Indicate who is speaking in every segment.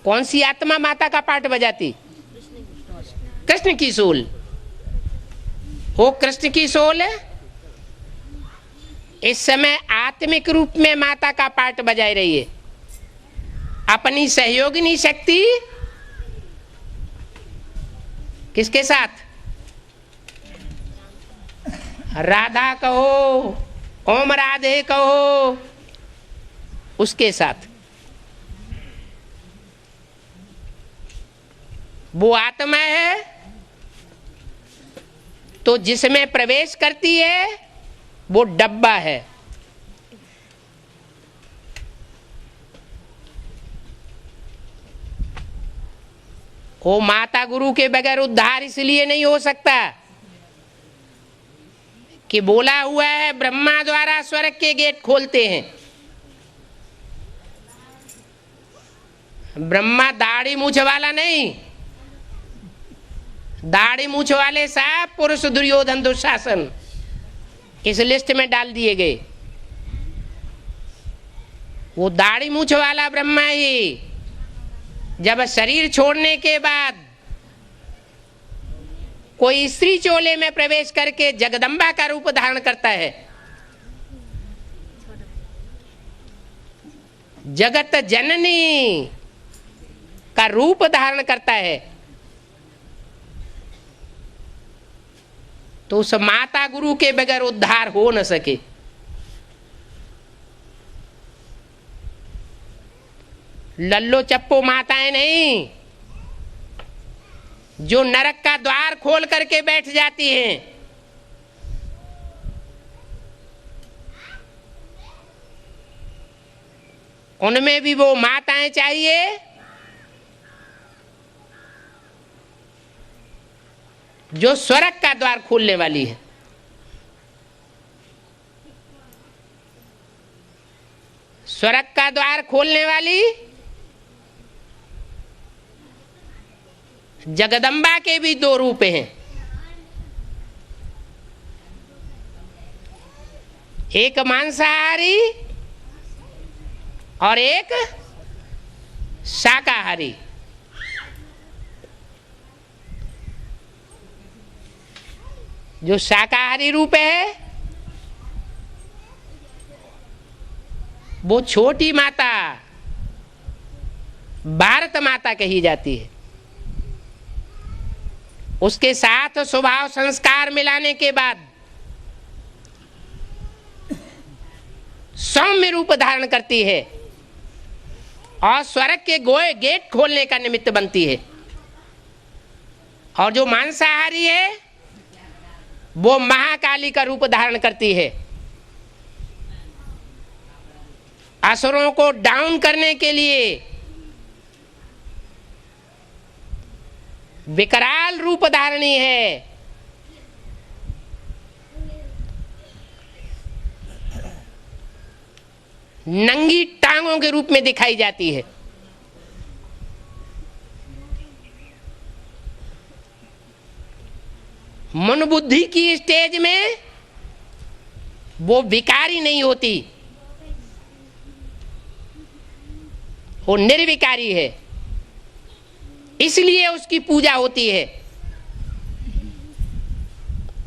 Speaker 1: कौन सी आत्मा माता का पाठ बजाती? कृष्ण की सोल। वो कृष्ण की सोल इस समय आत्मिक रूप में माता का पाठ बजाई रही है। अपनी सहयोगिनी शक्ति किसके साथ? राधा कहो, ओम राधे कहो, उसके साथ। वो आत्मा है तो जिसमें प्रवेश करती है वो डब्बा है। वो माता गुरु के बगैर उद्धार इसलिए नहीं हो सकता कि बोला हुआ है ब्रह्मा द्वारा स्वर्ग के गेट खोलते हैं। ब्रह्मा दाढ़ी मूछ वाला नहीं, दाढ़ी मूछ वाले सब पुरुष दुर्योधन दुशासन इस लिस्ट में डाल दिए गए। वो दाढ़ी मूछ वाला ब्रह्मा ही जब शरीर छोड़ने के बाद कोई स्त्री चोले में प्रवेश करके जगदम्बा का रूप धारण करता है, जगत जननी का रूप धारण करता है, तो उस माता गुरु के बगैर उद्धार हो न सके। लल्लो चप्पो माताएं नहीं जो नरक का द्वार खोल करके बैठ जाती हैं। उनमें भी वो माताएं चाहिए जो स्वर्ग का द्वार खोलने वाली है। स्वर्ग का द्वार खोलने वाली जगदम्बा के भी दो रूप हैं, एक मांसाहारी और एक शाकाहारी। जो शाकाहारी रूप है वो छोटी माता भारत माता कही जाती है। उसके साथ स्वभाव संस्कार मिलाने के बाद सौम्य रूप धारण करती है और स्वर्ग के गेट खोलने का निमित्त बनती है। और जो मांसाहारी है वो महाकाली का रूप धारण करती है। असुरों को डाउन करने के लिए विकराल रूप धारणी है। नंगी टांगों के रूप में दिखाई जाती है। मन बुद्धि की स्टेज में वो विकारी नहीं होती, वो निर्विकारी है, इसलिए उसकी पूजा होती है।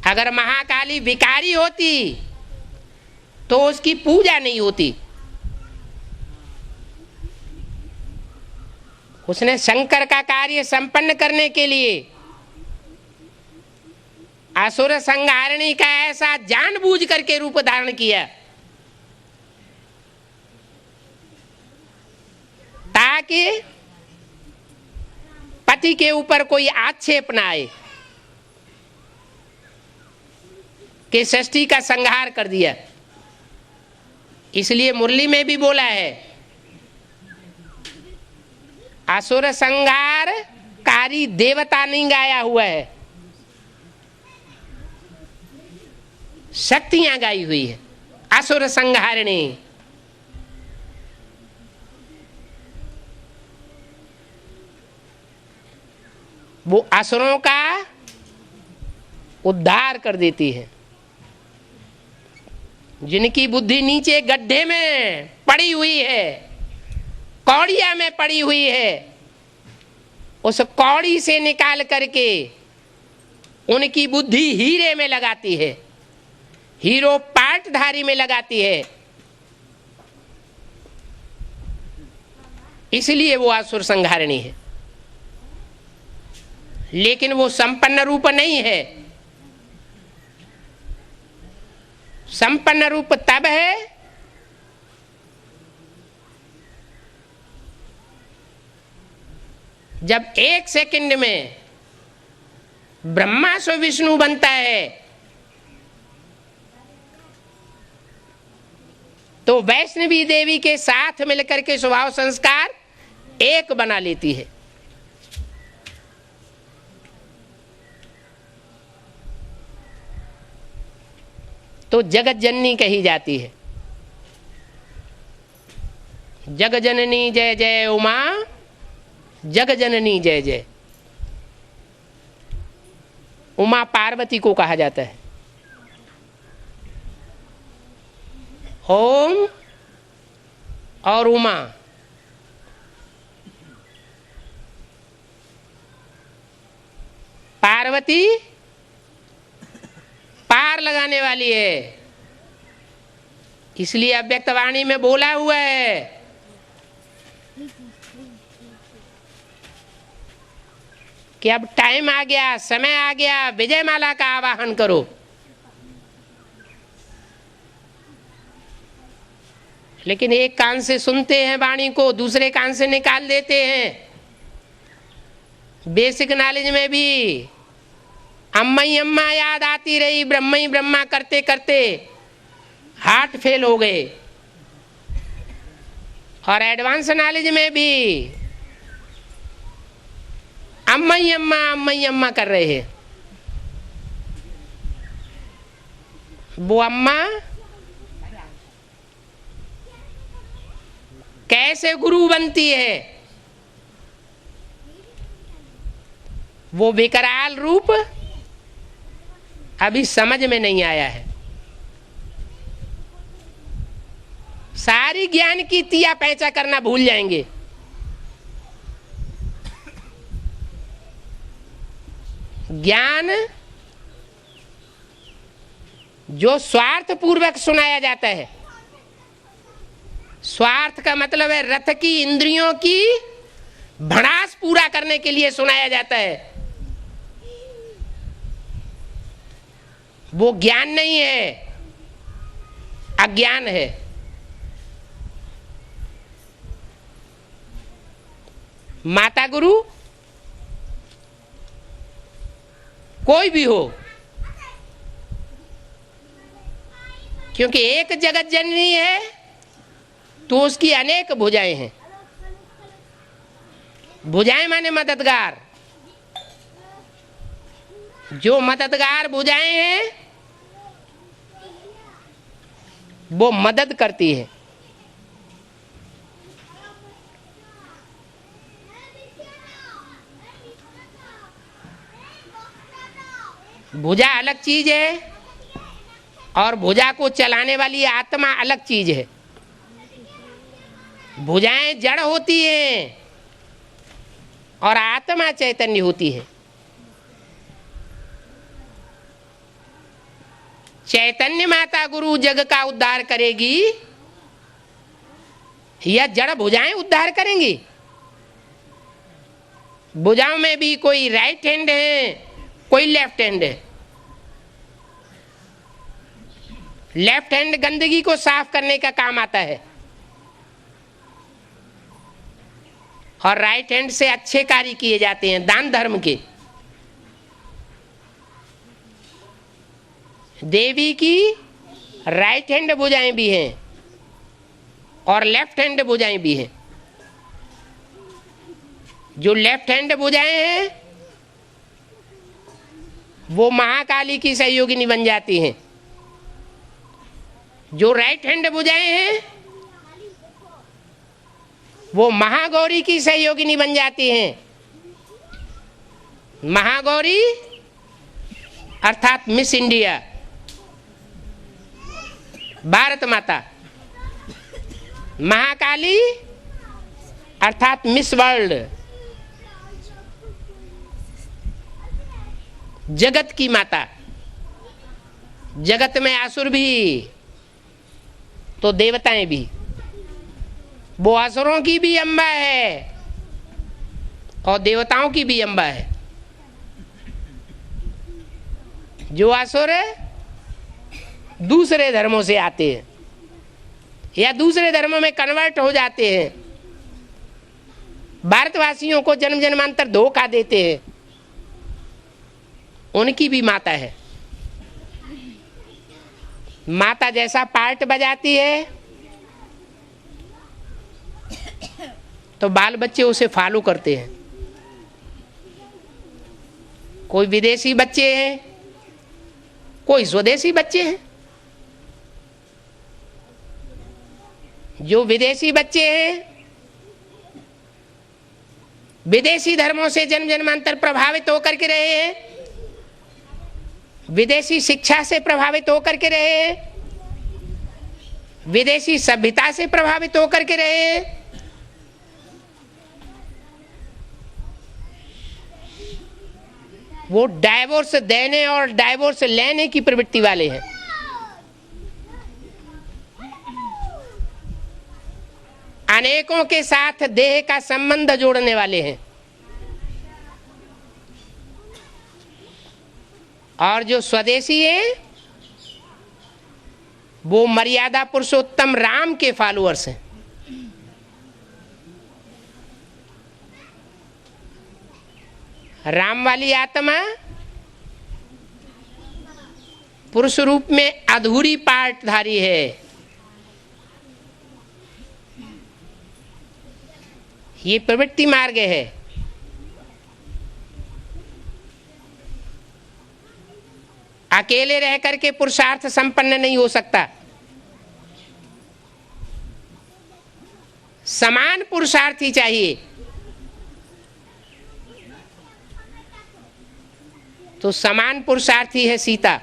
Speaker 1: अगर महाकाली विकारी होती तो उसकी पूजा नहीं होती। उसने शंकर का कार्य संपन्न करने के लिए असुर संहारिणी का ऐसा जानबूझ करके रूप धारण किया ताकि पति के ऊपर कोई आक्षेप ना आए कि सृष्टि का संहार कर दिया। इसलिए मुरली में भी बोला है असुर संहार कारी देवता नहीं गाया हुआ है, शक्तियां गाई हुई है। असुर संहारिणी वो असुरों का उद्धार कर देती है। जिनकी बुद्धि नीचे गड्ढे में पड़ी हुई है, कौड़िया में पड़ी हुई है, उस कौड़ी से निकाल करके उनकी बुद्धि हीरे में लगाती है, हीरो पाटधारी में लगाती है। इसलिए वो असुर संहारिणी है। लेकिन वो संपन्न रूप नहीं है। संपन्न रूप तब है जब एक सेकंड में ब्रह्मा से विष्णु बनता है, तो वैष्णवी देवी के साथ मिलकर के स्वभाव संस्कार एक बना लेती है। तो जगत जननी कही जाती है। जग जननी जय जय उमा, जग जननी जय जय। उमा पार्वती को कहा जाता है। ओम और उमा, पार्वती पार लगाने वाली है। इसलिए अव्यक्त वाणी में बोला हुआ है कि अब टाइम आ गया, समय आ गया, विजय माला का आवाहन करो। लेकिन एक कान से सुनते हैं वाणी को, दूसरे कान से निकाल देते हैं। बेसिक नॉलेज में भी अम्मा ही अम्मा याद आती रही, ब्रह्मा ही ब्रह्मा करते करते हार्ट फेल हो गए। और एडवांस नॉलेज में भी अम्मा ही अम्मा कर रहे हैं। वो अम्मा कैसे गुरु बनती है, वो विकराल रूप अभी समझ में नहीं आया है। सारी ज्ञान की तिया पैंचा करना भूल जाएंगे। ज्ञान जो स्वार्थ पूर्वक सुनाया जाता है, स्वार्थ का मतलब है रथ की इंद्रियों की भड़ास पूरा करने के लिए सुनाया जाता है, वो ज्ञान नहीं है, अज्ञान है। माता गुरु कोई भी हो, क्योंकि एक जगत जननी है तो उसकी अनेक भुजाएं हैं। भुजाएं माने मददगार। जो मददगार भुजाएं हैं वो मदद करती है। भुजा अलग चीज है और भुजा को चलाने वाली आत्मा अलग चीज है। भुजाएं जड़ होती हैं और आत्मा चैतन्य होती है। चैतन्य माता गुरु जग का उद्धार करेगी या जड़ भुजाएं उद्धार करेंगी? भुजाओं में भी कोई राइट हैंड है, कोई लेफ्ट हैंड है। लेफ्ट हैंड गंदगी को साफ करने का काम आता है और राइट हैंड से अच्छे कार्य किए जाते हैं, दान धर्म के। देवी की राइट हैंड भुजाएं भी हैं और लेफ्ट हैंड भुजाएं भी हैं। जो लेफ्ट हैंड भुजाएं हैं वो महाकाली की सहयोगिनी बन जाती हैं। जो राइट हैंड भुजाएं हैं वो महागौरी की सहयोगिनी बन जाती हैं। महागौरी अर्थात मिस इंडिया, भारत माता। महाकाली अर्थात मिस वर्ल्ड, जगत की माता। जगत में असुर भी तो देवताएं भी, वो असुरों की भी अम्बा है और देवताओं की भी अम्बा है। जो असुर दूसरे धर्मों से आते हैं या दूसरे धर्मों में कन्वर्ट हो जाते हैं, भारतवासियों को जन्म जन्मांतर धोखा देते हैं, उनकी भी माता है। माता जैसा पार्ट बजाती है तो बाल बच्चे उसे फॉलो करते हैं। कोई विदेशी बच्चे हैं, कोई स्वदेशी बच्चे हैं। जो विदेशी बच्चे हैं, विदेशी धर्मों से जन्म जन्मांतर प्रभावित होकर के रहे हैं, विदेशी शिक्षा से प्रभावित होकर के रहे हैं, विदेशी सभ्यता से प्रभावित होकर के रहे हैं, वो डाइवोर्स देने और डाइवोर्स लेने की प्रवृत्ति वाले हैं। अनेकों के साथ देह का संबंध जोड़ने वाले हैं। और जो स्वदेशी हैं वो मर्यादा पुरुषोत्तम राम के फॉलोअर्स हैं। राम वाली आत्मा पुरुष रूप में अधूरी पार्टधारी है। ये प्रवृत्ति मार्ग है। अकेले रह करके पुरुषार्थ संपन्न नहीं हो सकता। समान पुरुषार्थी चाहिए। तो समान पुरुषार्थी है सीता।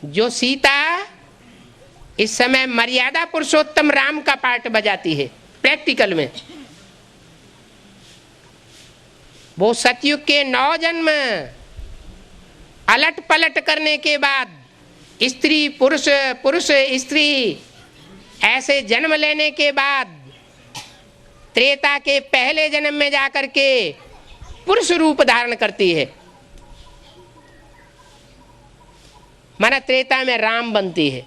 Speaker 1: जो सीता इस समय मर्यादा पुरुषोत्तम राम का पार्ट बजाती है प्रैक्टिकल में। वो सतयुग के 9 जन्म अलट पलट करने के बाद स्त्री पुरुष, पुरुष स्त्री ऐसे जन्म लेने के बाद त्रेता के पहले जन्म में जाकर के पुरुष रूप धारण करती है। माना त्रेता में राम बनती है।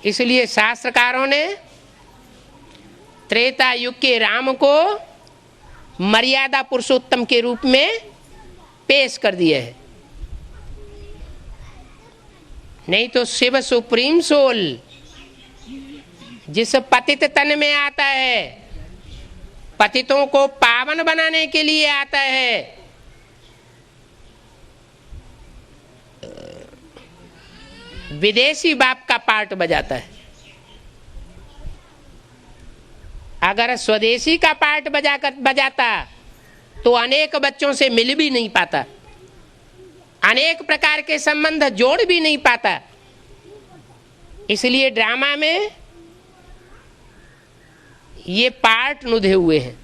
Speaker 1: इसलिए शास्त्रकारों ने त्रेता युग के राम को मर्यादा पुरुषोत्तम के रूप में पेश कर दिया है। नहीं तो शिव सुप्रीम सोल जिस पतित तन में आता है, पतितों को पावन बनाने के लिए आता है, विदेशी बाप का पार्ट बजाता है। अगर स्वदेशी का पार्ट बजाता तो अनेक बच्चों से मिल भी नहीं पाता, अनेक प्रकार के संबंध जोड़ भी नहीं पाता। इसलिए ड्रामा में ये पार्ट नुधे हुए हैं।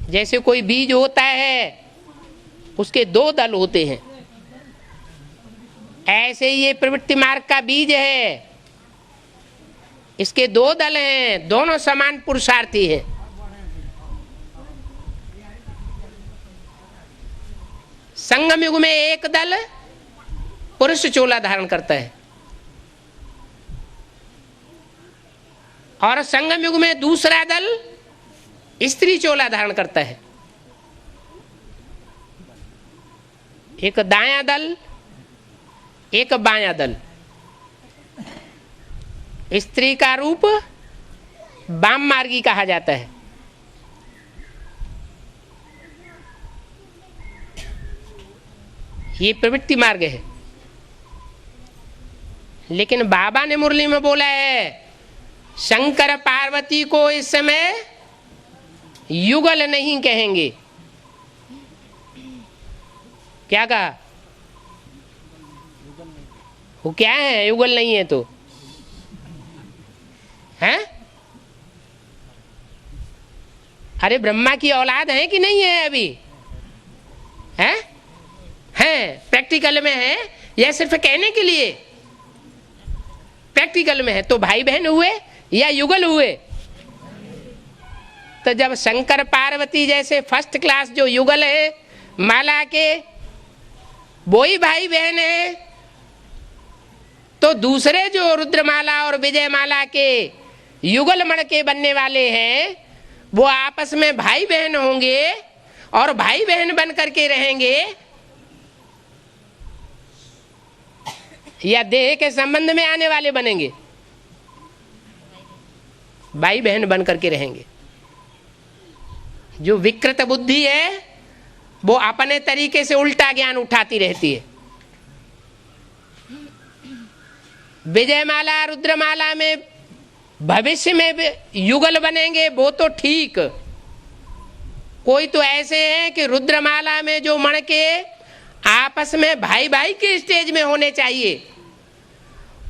Speaker 1: जैसे कोई बीज होता है, उसके 2 दल होते हैं, ऐसे ही ये प्रवृत्ति मार्ग का बीज है। इसके 2 दल हैं, दोनों समान पुरुषार्थी हैं। संगम युग में एक दल पुरुष चोला धारण करता है और संगम युग में दूसरा दल स्त्री चोला धारण करता है। एक दायां दल, एक बायां दल। स्त्री का रूप वाम मार्गी कहा जाता है। ये प्रवृत्ति मार्ग है। लेकिन बाबा ने मुरली में बोला है, शंकर पार्वती को इस समय युगल नहीं कहेंगे। क्या कहा? वो क्या है? युगल नहीं है तो हैं? अरे ब्रह्मा की औलाद है कि नहीं है अभी? है? प्रैक्टिकल में है या सिर्फ कहने के लिए? प्रैक्टिकल में है। तो भाई बहन हुए या युगल हुए? तो जब शंकर पार्वती जैसे फर्स्ट क्लास जो युगल है माला के, वो ही भाई बहन है, तो दूसरे जो रुद्रमाला और विजयमाला के युगल मण के बनने वाले हैं वो आपस में भाई बहन होंगे और भाई बहन बन करके रहेंगे या देह के संबंध में आने वाले बनेंगे? भाई बहन बन करके रहेंगे। जो विकृत बुद्धि है वो अपने तरीके से उल्टा ज्ञान उठाती रहती है। विजयमाला रुद्रमाला में भविष्य में युगल बनेंगे वो तो ठीक, कोई तो ऐसे हैं कि रुद्रमाला में जो मण के आपस में भाई भाई के स्टेज में होने चाहिए,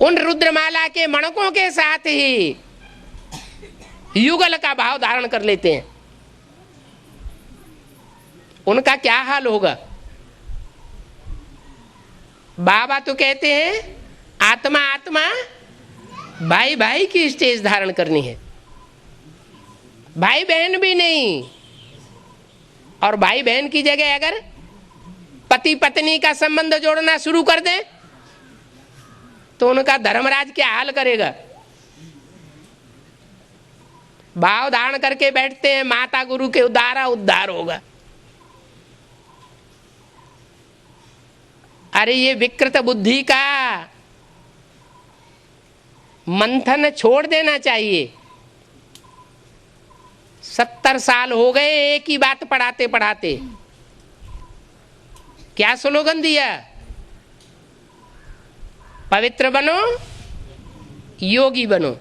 Speaker 1: उन रुद्रमाला के मणकों के साथ ही युगल का भाव धारण कर लेते हैं। उनका क्या हाल होगा? बाबा तो कहते हैं आत्मा आत्मा भाई भाई की स्टेज धारण करनी है, भाई बहन भी नहीं। और भाई बहन की जगह अगर पति पत्नी का संबंध जोड़ना शुरू कर दें तो उनका धर्मराज क्या हाल करेगा? भाव धारण करके बैठते हैं माता गुरु के उद्धार होगा। अरे ये विकृत बुद्धि का मंथन छोड़ देना चाहिए। 70 साल हो गए एक ही बात पढ़ाते पढ़ाते। क्या स्लोगन दिया? पवित्र बनो, योगी बनो।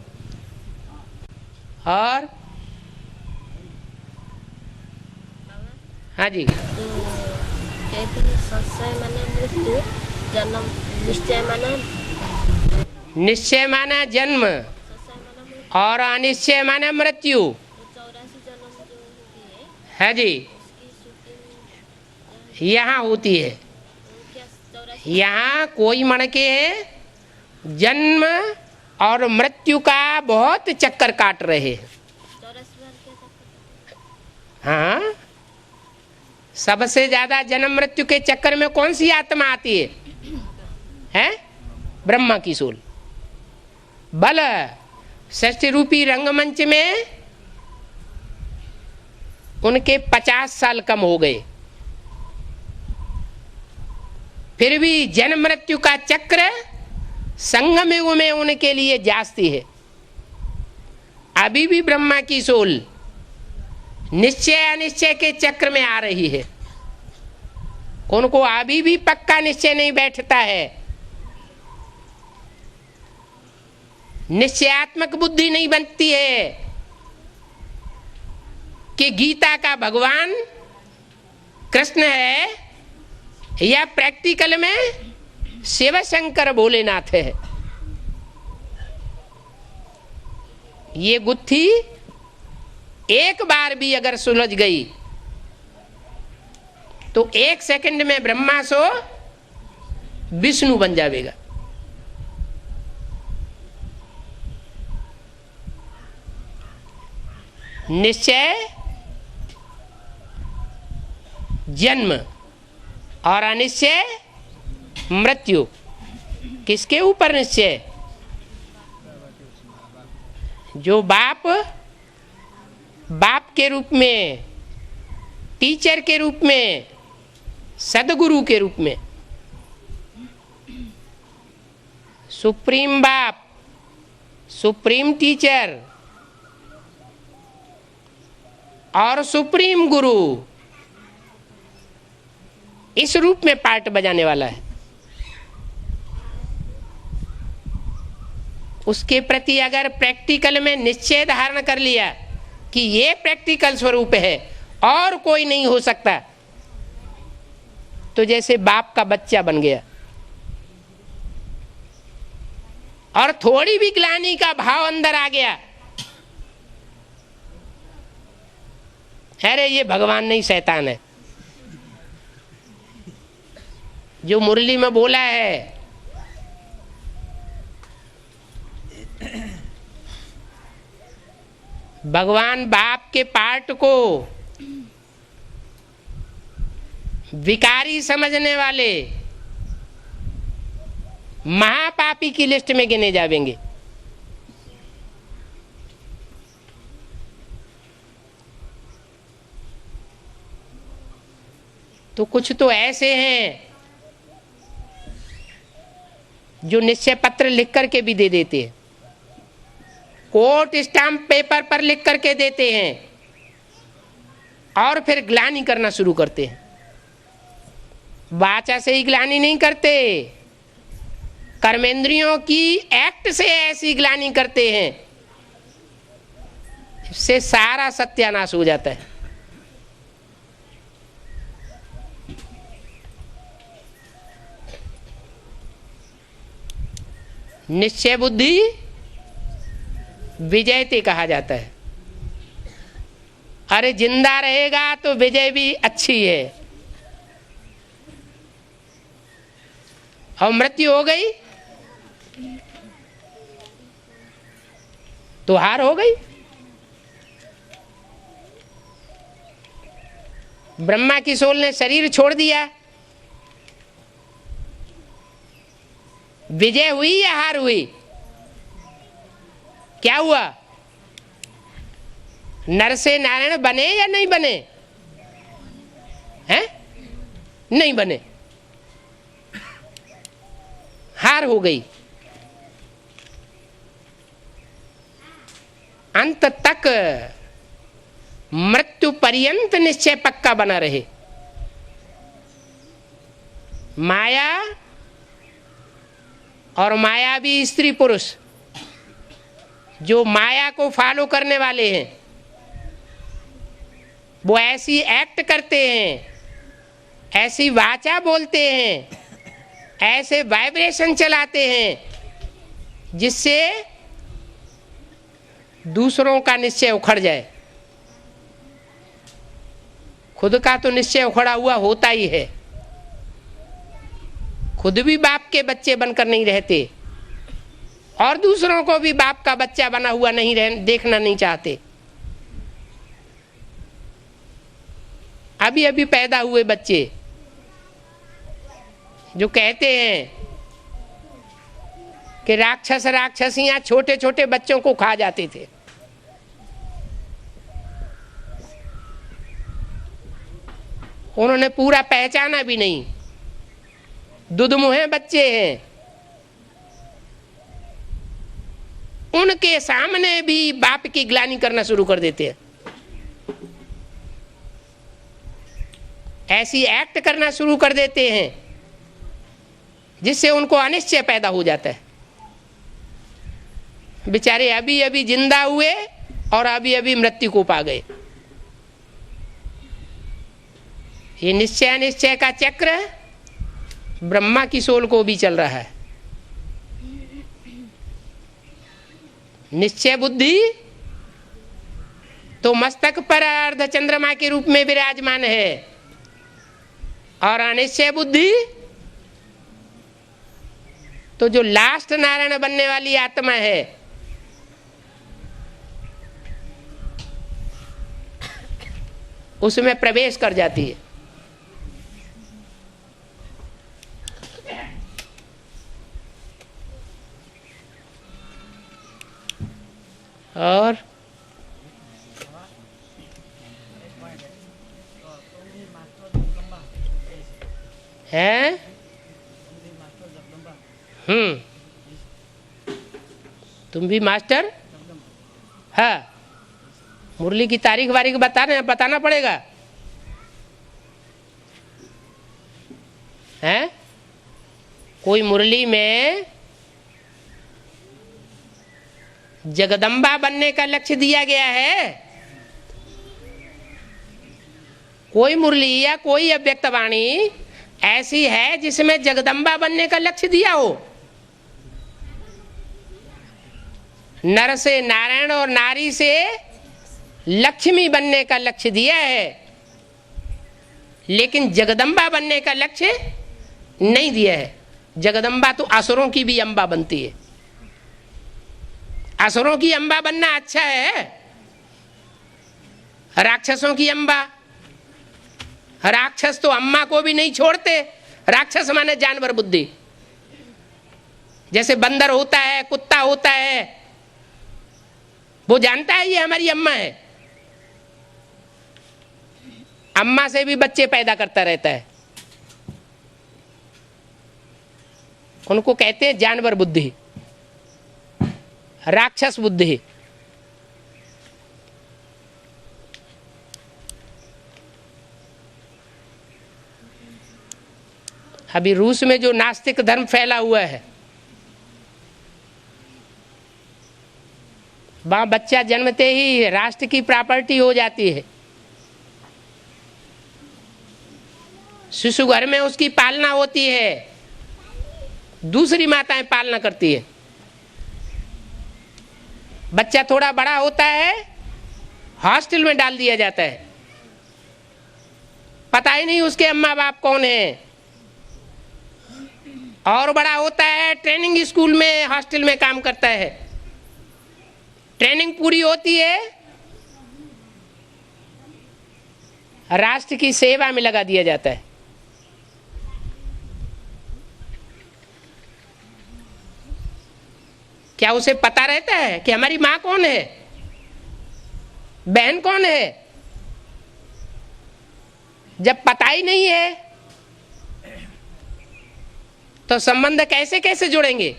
Speaker 1: और हाँ जी,
Speaker 2: कहते हैं संशय माने मृत्यु, जन्म निश्चय माने
Speaker 1: निश्चय माना जन्म और अनिश्चय माना मृत्यु।
Speaker 2: 84 जन्म जो होती
Speaker 1: है जी, यहाँ होती है।
Speaker 2: क्या 84
Speaker 1: यहाँ कोई मण के जन्म और मृत्यु का बहुत चक्कर काट रहे हैं।
Speaker 2: 84 बार क्या चक्कर?
Speaker 1: हाँ, सबसे ज्यादा जन्म मृत्यु के चक्कर में कौन सी आत्मा आती है? हैं? ब्रह्मा की सोल। बल षष्ठी रूपी रंगमंच में उनके 50 साल कम हो गए, फिर भी जन्म मृत्यु का चक्र संगम युग में उनके लिए जास्ती है। अभी भी ब्रह्मा की सोल निश्चय अनिश्चय के चक्र में आ रही है। उनको अभी भी पक्का निश्चय नहीं बैठता है, निश्चयात्मक बुद्धि नहीं बनती है कि गीता का भगवान कृष्ण है या प्रैक्टिकल में शिव शंकर भोलेनाथ है। ये गुत्थी एक बार भी अगर सुलझ गई तो 1 सेकंड में ब्रह्मा सो विष्णु बन जाएगा। निश्चय जन्म और अनिश्चय मृत्यु। किसके ऊपर निश्चय? जो बाप के रूप में, टीचर के रूप में, सदगुरु के रूप में, सुप्रीम बाप, सुप्रीम टीचर और सुप्रीम गुरु, इस रूप में पार्ट बजाने वाला है। उसके प्रति अगर प्रैक्टिकल में निश्चय धारण कर लिया कि ये प्रैक्टिकल स्वरूप है और कोई नहीं हो सकता, तो जैसे बाप का बच्चा बन गया। और थोड़ी भी ग्लानि का भाव अंदर आ गया अरे ये भगवान नहीं शैतान है। जो मुरली में बोला है भगवान बाप के पार्ट को विकारी समझने वाले महापापी की लिस्ट में गिने जाएंगे। तो कुछ तो ऐसे हैं जो निश्चय पत्र लिख करके भी दे देते हैं, कोर्ट स्टाम्प पेपर पर लिख करके देते हैं और फिर ग्लानि करना शुरू करते हैं। वाचा से ही ग्लानि नहीं करते, कर्मेंद्रियों की एक्ट से ऐसी ग्लानि करते हैं, इससे सारा सत्यानाश हो जाता है। निश्चय बुद्धि विजयते कहा जाता है। अरे जिंदा रहेगा तो विजय भी अच्छी है, और मृत्यु हो गई तो हार हो गई। ब्रह्मा की सोल ने शरीर छोड़ दिया, विजय हुई या हार हुई? क्या हुआ? नर से नारायण बने या नहीं बने? हैं? नहीं बने, हार हो गई। अंत तक मृत्यु पर्यंत निश्चय पक्का बना रहे। माया और मायावी स्त्री पुरुष जो माया को फॉलो करने वाले हैं, वो ऐसी एक्ट करते हैं, ऐसी वाचा बोलते हैं, ऐसे वाइब्रेशन चलाते हैं जिससे दूसरों का निश्चय उखड़ जाए। खुद का तो निश्चय उखड़ा हुआ होता ही है, खुद भी बाप के बच्चे बनकर नहीं रहते और दूसरों को भी बाप का बच्चा बना हुआ देखना नहीं चाहते। अभी अभी पैदा हुए बच्चे जो कहते हैं कि राक्षस राक्षसियां छोटे छोटे बच्चों को खा जाते थे, उन्होंने पूरा पहचाना भी नहीं, दुधमुहे बच्चे हैं, उनके सामने भी बाप की ग्लानि करना शुरू कर देते हैं, ऐसी एक्ट करना शुरू कर देते हैं जिससे उनको अनिश्चय पैदा हो जाता है। बेचारे अभी अभी जिंदा हुए और अभी अभी मृत्यु को पा गए। ये निश्चय अनिश्चय का चक्र ब्रह्मा की सोल को भी चल रहा है। निश्चय बुद्धि तो मस्तक पर अर्ध चंद्रमा के रूप में विराजमान है, और अनिश्चय बुद्धि तो जो लास्ट नारायण बनने वाली आत्मा है, उसमें प्रवेश कर जाती है। और है तुम भी मास्टर? हाँ, मुरली की तारीख वारीख बताना पड़ेगा। हैं? कोई मुरली में जगदम्बा बनने का लक्ष्य दिया गया है? कोई मुरली या कोई अव्यक्तवाणी ऐसी है जिसमें जगदम्बा बनने का लक्ष्य दिया हो? नर से नारायण और नारी से लक्ष्मी बनने का लक्ष्य दिया है, लेकिन जगदम्बा बनने का लक्ष्य नहीं दिया है। जगदम्बा तो असुरों की भी अम्बा बनती है। असुरों की अम्बा बनना अच्छा है, राक्षसों की अम्बा, राक्षस तो अम्मा को भी नहीं छोड़ते। राक्षस माने जानवर बुद्धि, जैसे बंदर होता है, कुत्ता होता है, वो जानता है ये हमारी अम्मा है, अम्मा से भी बच्चे पैदा करता रहता है। उनको कहते हैं जानवर बुद्धि, राक्षस बुद्धि। अभी रूस में जो नास्तिक धर्म फैला हुआ है, वहां बच्चा जन्मते ही राष्ट्र की प्रॉपर्टी हो जाती है। शिशु घर में उसकी पालना होती है, दूसरी माताएं पालना करती है। बच्चा थोड़ा बड़ा होता है, हॉस्टल में डाल दिया जाता है, पता ही नहीं उसके अम्मा बाप कौन है। और बड़ा होता है, ट्रेनिंग स्कूल में, हॉस्टल में काम करता है। ट्रेनिंग पूरी होती है, राष्ट्र की सेवा में लगा दिया जाता है। क्या उसे पता रहता है कि हमारी माँ कौन है, बहन कौन है? जब पता ही नहीं है तो संबंध कैसे कैसे जुड़ेंगे?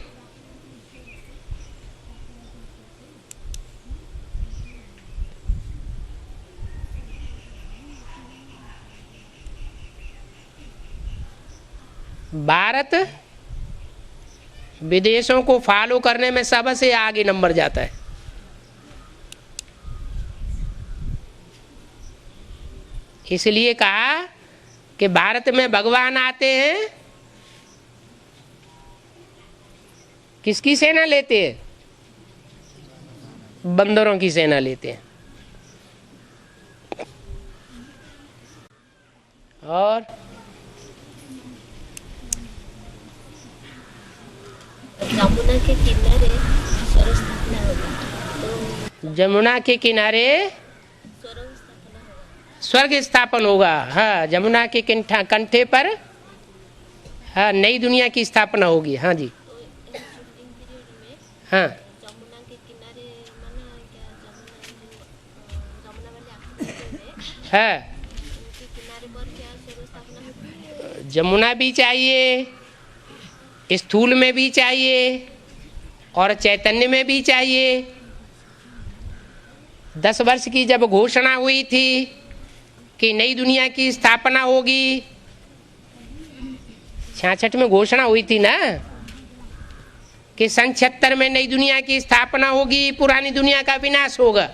Speaker 1: भारत विदेशों को फॉलो करने में सबसे आगे नंबर जाता है। इसलिए कहा कि भारत में भगवान आते हैं, किसकी सेना लेते हैं? बंदरों की सेना लेते हैं। और
Speaker 2: जमुना के किनारे स्वर्ग स्थापना होगा। तो
Speaker 1: जमुना के किनारे स्वर्ग स्थापन होगा। हाँ, जमुना के कंठे पर हाँ नई दुनिया की स्थापना होगी। हाँ जी, हाँ
Speaker 2: जमुना के किनारे माना क्या, जमुना वाले
Speaker 1: है,
Speaker 2: उनके किनारे पर क्या स्वर्ग स्थापना होगी?
Speaker 1: जमुना भी चाहिए, स्थूल में भी चाहिए और चैतन्य में भी चाहिए। 10 वर्ष की जब घोषणा हुई थी कि नई दुनिया की स्थापना होगी, 66 में घोषणा हुई थी ना कि सन 76 में नई दुनिया की स्थापना होगी, पुरानी दुनिया का विनाश होगा।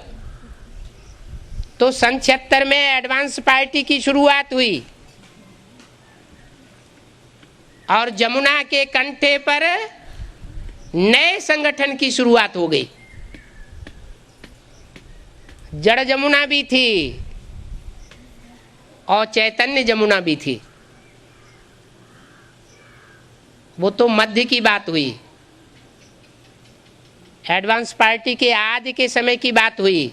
Speaker 1: तो सन 76 में एडवांस पार्टी की शुरुआत हुई और जमुना के कंठे पर नए संगठन की शुरुआत हो गई। जड़ जमुना भी थी और चैतन्य जमुना भी थी। वो तो मध्य की बात हुई, एडवांस पार्टी के आदि के समय की बात हुई।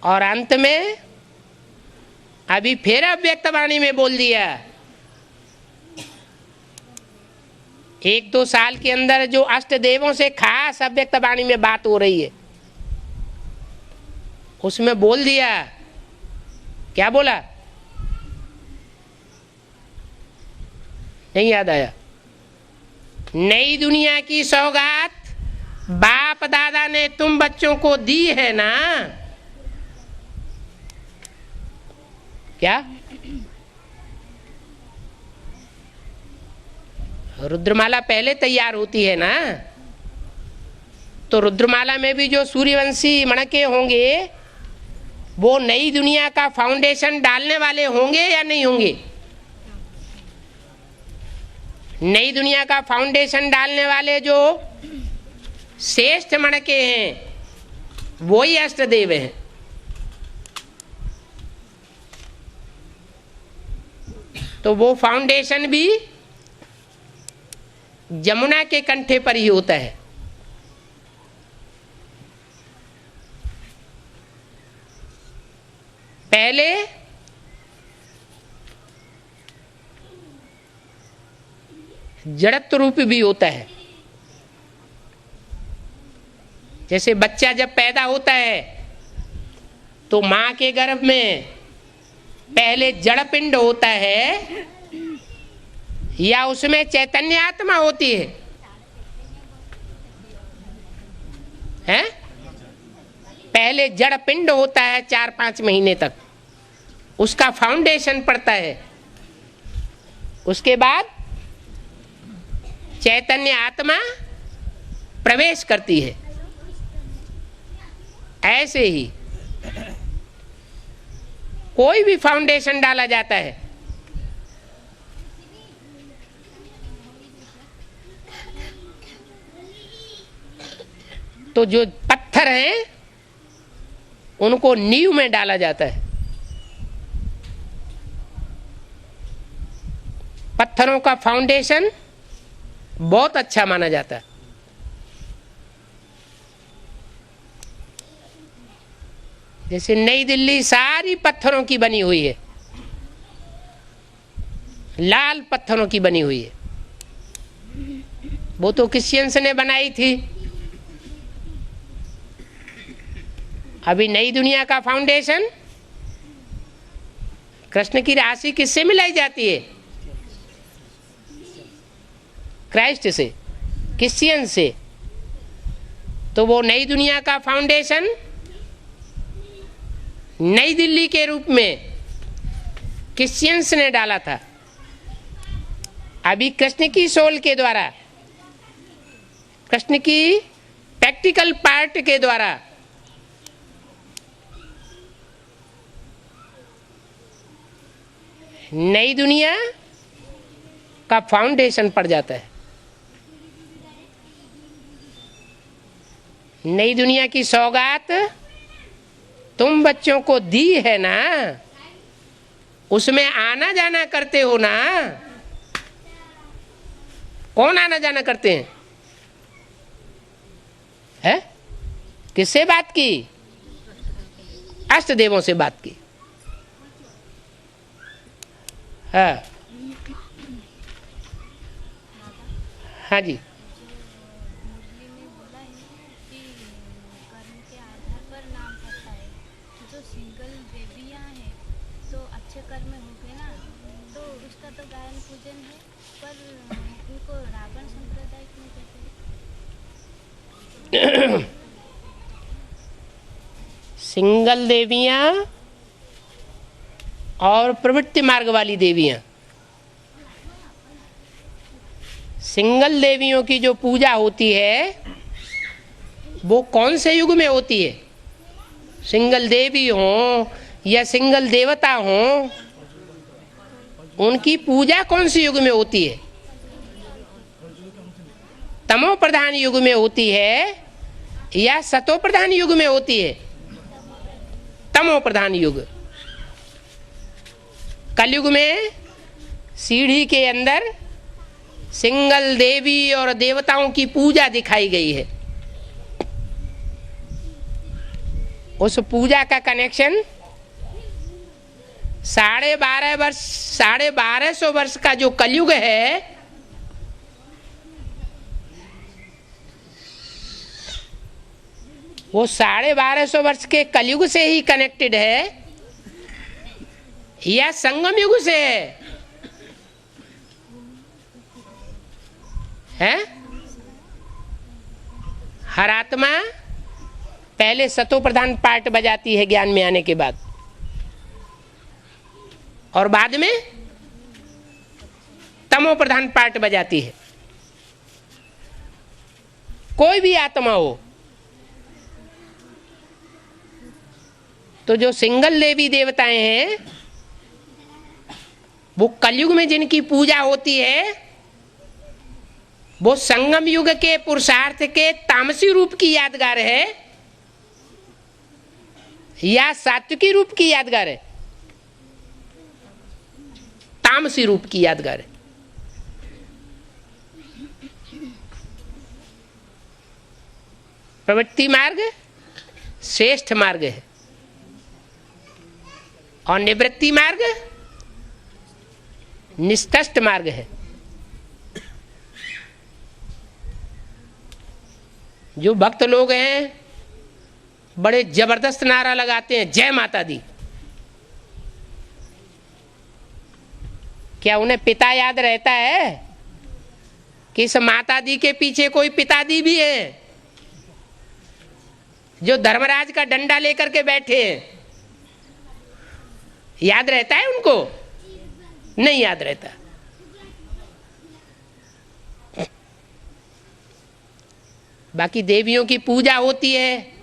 Speaker 1: और अंत में अभी फिर अव्यक्तवाणी में बोल दिया, 1-2 साल के अंदर जो अष्ट देवों से खास अव्यक्तवाणी में बात हो रही है, उसमें बोल दिया। क्या बोला? नहीं याद आया? नई दुनिया की सौगात बाप दादा ने तुम बच्चों को दी है ना। क्या? रुद्रमाला पहले तैयार होती है ना, तो रुद्रमाला में भी जो सूर्यवंशी मणके होंगे वो नई दुनिया का फाउंडेशन डालने वाले होंगे या नहीं होंगे? नई दुनिया का फाउंडेशन डालने वाले जो श्रेष्ठ मणके हैं वो ही अष्ट देव हैं। तो वो फाउंडेशन भी जमुना के कंठे पर ही होता है। पहले जड़त्व रूप भी होता है। जैसे बच्चा जब पैदा होता है तो मां के गर्भ में पहले जड़ पिंड होता है या उसमें चैतन्य आत्मा होती है? हैं? पहले जड़ पिंड होता है 4-5 महीने तक, उसका फाउंडेशन पड़ता है। उसके बाद चैतन्य आत्मा प्रवेश करती है। ऐसे ही कोई भी फाउंडेशन डाला जाता है तो जो पत्थर हैं उनको नींव में डाला जाता है। पत्थरों का फाउंडेशन बहुत अच्छा माना जाता है। जैसे नई दिल्ली सारी पत्थरों की बनी हुई है, लाल पत्थरों की बनी हुई है। वो तो क्रिश्चियंस ने बनाई थी। अभी नई दुनिया का फाउंडेशन कृष्ण की राशि किससे मिलाई जाती है? क्राइस्ट से, क्रिश्चियन से। तो वो नई दुनिया का फाउंडेशन नई दिल्ली के रूप में क्रिश्चियंस ने डाला था। अभी कृष्ण की सोल के द्वारा, कृष्ण की प्रैक्टिकल पार्ट के द्वारा नई दुनिया का फाउंडेशन पड़ जाता है। नई दुनिया की सौगात तुम बच्चों को दी है ना, उसमें आना जाना करते हो ना। कौन आना जाना करते हैं? है? किससे बात की? अष्ट देवों से बात की। हाँ हाँ जी। सिंगल देवियां और प्रवृत्ति मार्ग वाली देवियां। सिंगल देवियों की जो पूजा होती है वो कौन से युग में होती है? सिंगल देवी हो या सिंगल देवता हो, उनकी पूजा कौन से युग में होती है? तमो प्रधान युग में होती है या सतो प्रधान युग में होती है? तमो प्रधान युग। कलयुग में सीढ़ी के अंदर सिंगल देवी और देवताओं की पूजा दिखाई गई है। उस पूजा का कनेक्शन 1250 वर्ष का जो कलयुग है, वो 1250 वर्ष के कलयुग से ही कनेक्टेड है या संगम युग से है? हर आत्मा पहले सतो प्रधान पार्ट बजाती है ज्ञान में आने के बाद, और बाद में तमो प्रधान पार्ट बजाती है। कोई भी आत्मा हो, तो जो सिंगल देवी देवताएं हैं वो कलयुग में जिनकी पूजा होती है वो संगम युग के पुरुषार्थ के तामसी रूप की यादगार है या सात्विकी रूप की यादगार है, तामसी रूप की यादगार है? प्रवृत्ति मार्ग श्रेष्ठ मार्ग है और निवृत्ति मार्ग निष्कष्ट मार्ग है। जो भक्त लोग हैं बड़े जबरदस्त नारा लगाते हैं, जय माता दी। क्या उन्हें पिता याद रहता है कि इस माता दी के पीछे कोई पिता दी भी है जो धर्मराज का डंडा लेकर के बैठे हैं? याद रहता है उनको? नहीं याद रहता। बाकी देवियों की पूजा होती है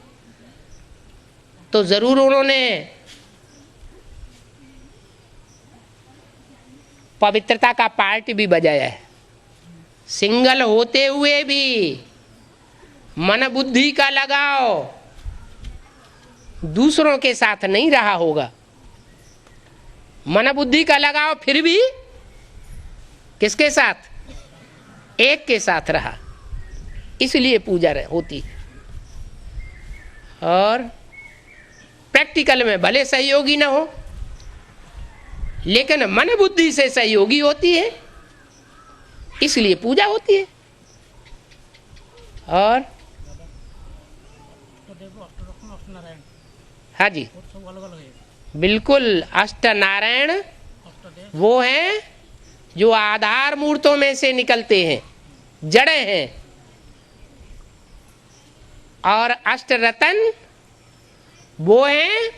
Speaker 1: तो जरूर उन्होंने पवित्रता का पार्ट भी बजाया है। सिंगल होते हुए भी मन बुद्धि का लगाव दूसरों के साथ नहीं रहा होगा। मन बुद्धि का लगाव फिर भी किसके साथ? एक के साथ रहा, इसलिए पूजा होती है। और प्रैक्टिकल में भले सहयोगी ना हो, लेकिन मन बुद्धि से सहयोगी होती है, इसलिए पूजा होती है। और हाँ जी, बिल्कुल। अष्ट नारायण वो हैं जो आधार मूर्तों में से निकलते हैं, जड़े हैं। और अष्ट रतन वो हैं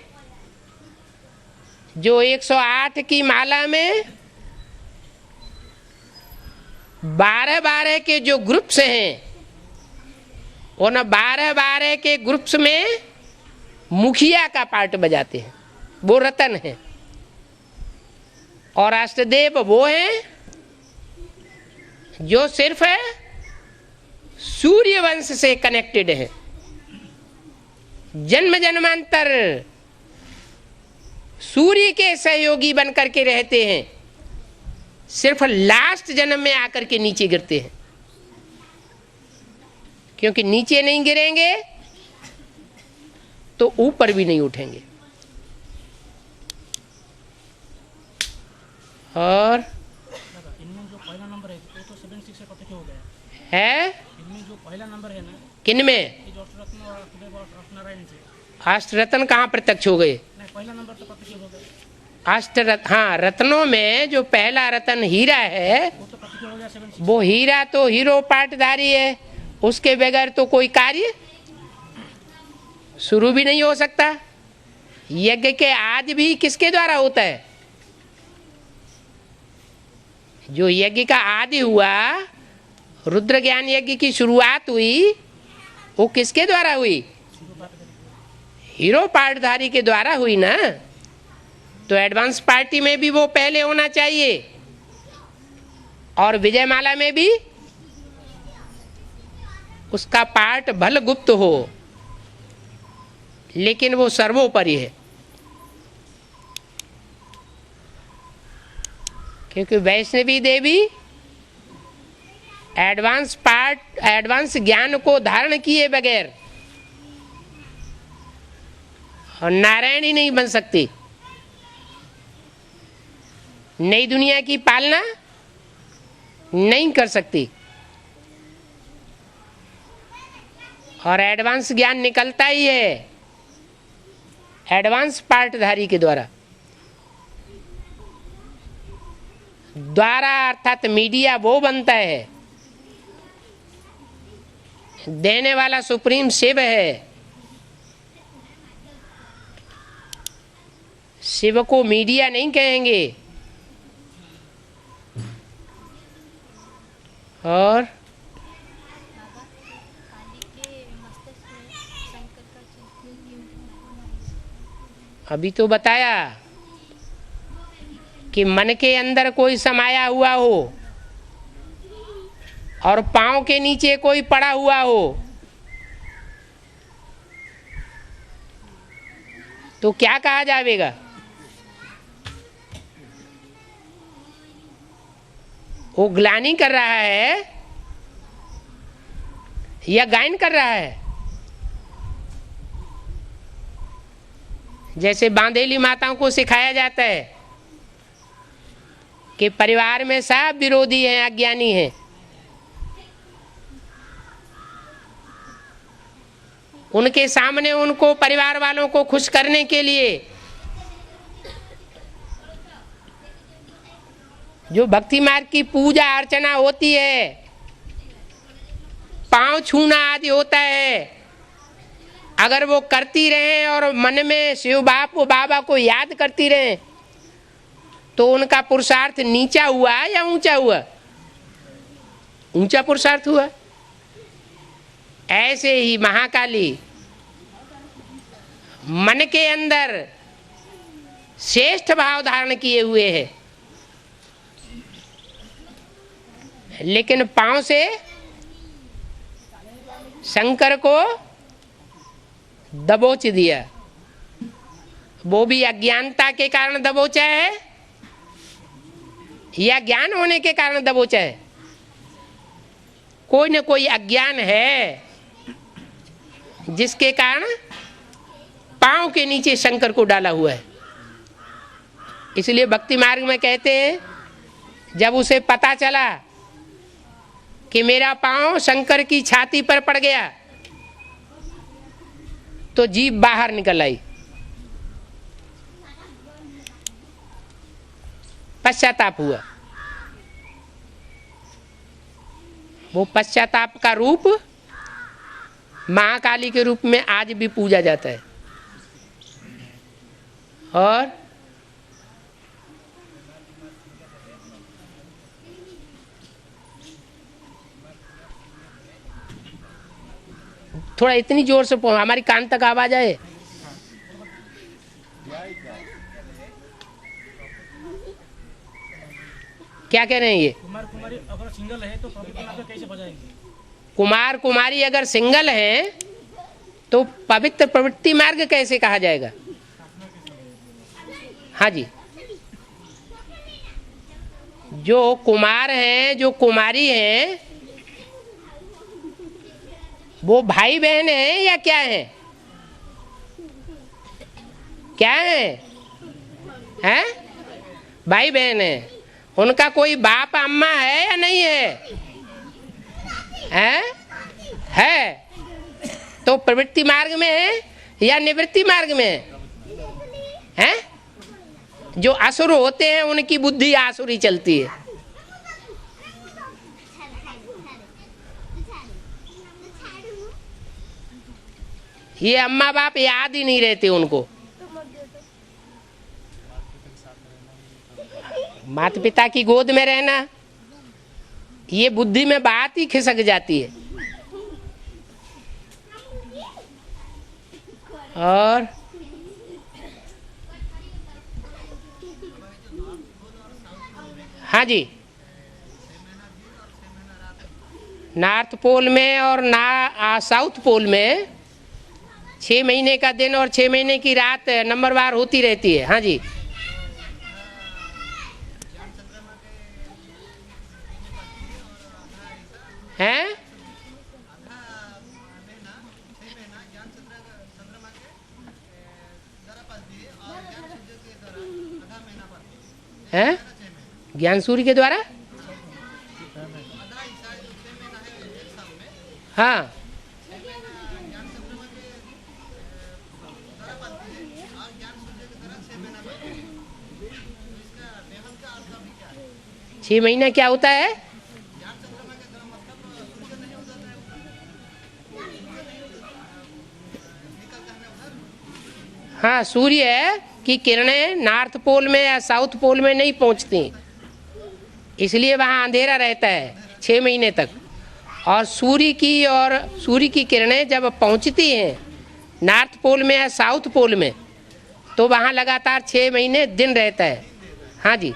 Speaker 1: जो 108 की माला में 12-12 के जो ग्रुप्स हैं, उन 12-12 के ग्रुप्स में मुखिया का पार्ट बजाते हैं, वो रतन है। और अष्टदेव वो हैं जो सिर्फ सूर्य वंश से कनेक्टेड है, जन्म जन्मांतर सूर्य के सहयोगी बनकर के रहते हैं, सिर्फ लास्ट जन्म में आकर के नीचे गिरते हैं। क्योंकि नीचे नहीं गिरेंगे तो ऊपर भी नहीं उठेंगे। और
Speaker 3: इनमें जो पहला नंबर है वो तो 76 से कट हो गया
Speaker 1: है।
Speaker 3: इनमें जो पहला नंबर है ना,
Speaker 1: किन में?
Speaker 3: ये जो अष्टरत्न और अष्टनारायण से
Speaker 1: अष्टरत्न कहाँ प्रत्यक्ष हो गए?
Speaker 3: नहीं, पहला नंबर तो कट हो गया।
Speaker 1: अष्टरत्न, हाँ, रत्नों में जो पहला रत्न हीरा है,
Speaker 3: वो तो कट हो गया 76।
Speaker 1: वो हीरा तो हीरो पाटधारी है, उसके बगैर तो कोई कार्य शुरू भी नहीं हो सकता। यज्ञ के आज भी किसके द्वारा होता है? जो यज्ञ का आदि हुआ, रुद्र ज्ञान यज्ञ की शुरुआत हुई, वो किसके द्वारा हुई? हीरो पार्टधारी के द्वारा हुई ना। तो एडवांस पार्टी में भी वो पहले होना चाहिए, और विजयमाला में भी उसका पार्ट भल गुप्त हो, लेकिन वो सर्वोपरि है। क्योंकि वैष्णवी देवी एडवांस ज्ञान को धारण किए बगैर और नारायणी नहीं बन सकती, नई दुनिया की पालना नहीं कर सकती। और एडवांस ज्ञान निकलता ही है एडवांस पार्टधारी के द्वारा अर्थात मीडिया वो बनता है, देने वाला सुप्रीम शिव है। शिव को मीडिया नहीं कहेंगे। और अभी तो बताया कि मन के अंदर कोई समाया हुआ हो और पांव के नीचे कोई पड़ा हुआ हो, तो क्या कहा जाएगा? वो ग्लानि कर रहा है या गायन कर रहा है? जैसे बांधेली माताओं को सिखाया जाता है कि परिवार में सब विरोधी हैं, अज्ञानी हैं, उनके सामने उनको, परिवार वालों को खुश करने के लिए जो भक्ति मार्ग की पूजा अर्चना होती है, पांव छूना आदि होता है, अगर वो करती रहे और मन में शिव बाप बाबा को याद करती रहे तो उनका पुरुषार्थ नीचा हुआ या ऊंचा हुआ? ऊंचा पुरुषार्थ हुआ। ऐसे ही महाकाली मन के अंदर श्रेष्ठ भाव धारण किए हुए है, लेकिन पांव से शंकर को दबोच दिया। वो भी अज्ञानता के कारण दबोचा है या ज्ञान होने के कारण दबोचा है? कोई न कोई अज्ञान है जिसके कारण पांव के नीचे शंकर को डाला हुआ है। इसलिए भक्ति मार्ग में कहते हैं, जब उसे पता चला कि मेरा पांव शंकर की छाती पर पड़ गया तो जीभ बाहर निकल आई, पश्चाताप हुआ। वो पश्चाताप का रूप महाकाली के रूप में आज भी पूजा जाता है। और थोड़ा इतनी जोर से हमारी कान तक आवाज आए। क्या कह रहे हैं ये?
Speaker 3: कुमार कुमारी अगर सिंगल है तो पवित्र मार्ग कैसे बजाएंगे?
Speaker 1: कुमार कुमारी अगर सिंगल है तो पवित्र प्रवृत्ति मार्ग कैसे कहा जाएगा? हाँ जी, जो कुमार हैं, जो कुमारी हैं, वो भाई बहन हैं या क्या है? क्या है? हैं? भाई बहन है। उनका कोई बाप अम्मा है या नहीं है? हैं? है। तो प्रवृत्ति मार्ग में है या निवृत्ति मार्ग में है? हैं? जो असुर होते हैं उनकी बुद्धि आसुरी चलती है। ये अम्मा बाप याद ही नहीं रहते उनको। माता पिता की गोद में रहना, ये बुद्धि में बात ही खिसक जाती है। और हाँ जी, नॉर्थ पोल में और साउथ पोल में 6 महीने का दिन और 6 महीने की रात नंबरवार होती रहती है। हाँ जी, हैं? हैं? ज्ञान सूर्य के द्वारा? हाँ, छह महीना क्या होता है? हाँ, सूर्य की किरणें नॉर्थ पोल में या साउथ पोल में नहीं पहुंचती, इसलिए वहाँ अंधेरा रहता है 6 महीने तक। और सूर्य की किरणें जब पहुंचती हैं नॉर्थ पोल में या साउथ पोल में तो वहाँ लगातार 6 महीने दिन रहता है। हाँ जी,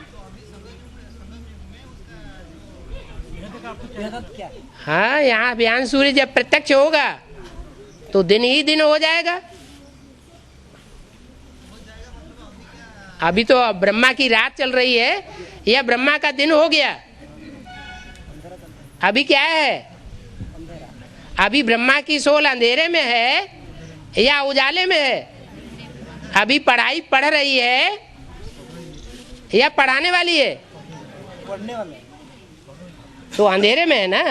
Speaker 1: हाँ, यहाँ ज्ञान सूर्य जब प्रत्यक्ष होगा तो दिन ही दिन हो जाएगा। अभी तो ब्रह्मा की रात चल रही है या ब्रह्मा का दिन हो गया? अभी क्या है? अभी ब्रह्मा की सोल अंधेरे में है या उजाले में है? अभी पढ़ाई पढ़ रही है या पढ़ाने वाली है?
Speaker 3: पढ़ने वाले।
Speaker 1: तो अंधेरे में है ना।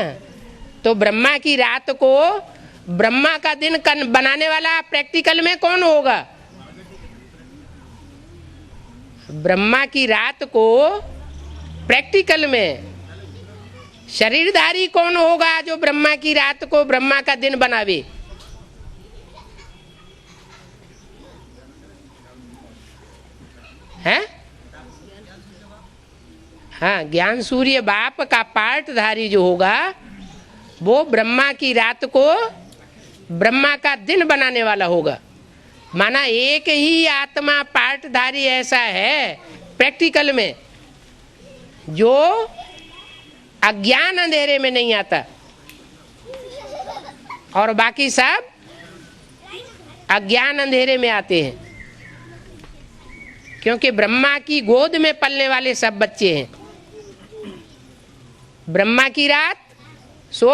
Speaker 1: तो ब्रह्मा की रात को ब्रह्मा का दिन बनाने वाला प्रैक्टिकल में कौन होगा? ब्रह्मा की रात को प्रैक्टिकल में शरीरधारी कौन होगा जो ब्रह्मा की रात को ब्रह्मा का दिन बनावे? हैं? हाँ, ज्ञान सूर्य बाप का पार्टधारी जो होगा वो ब्रह्मा की रात को ब्रह्मा का दिन बनाने वाला होगा। माना एक ही आत्मा पार्टधारी ऐसा है प्रैक्टिकल में जो अज्ञान अंधेरे में नहीं आता और बाकी सब अज्ञान अंधेरे में आते हैं, क्योंकि ब्रह्मा की गोद में पलने वाले सब बच्चे हैं। ब्रह्मा की रात सो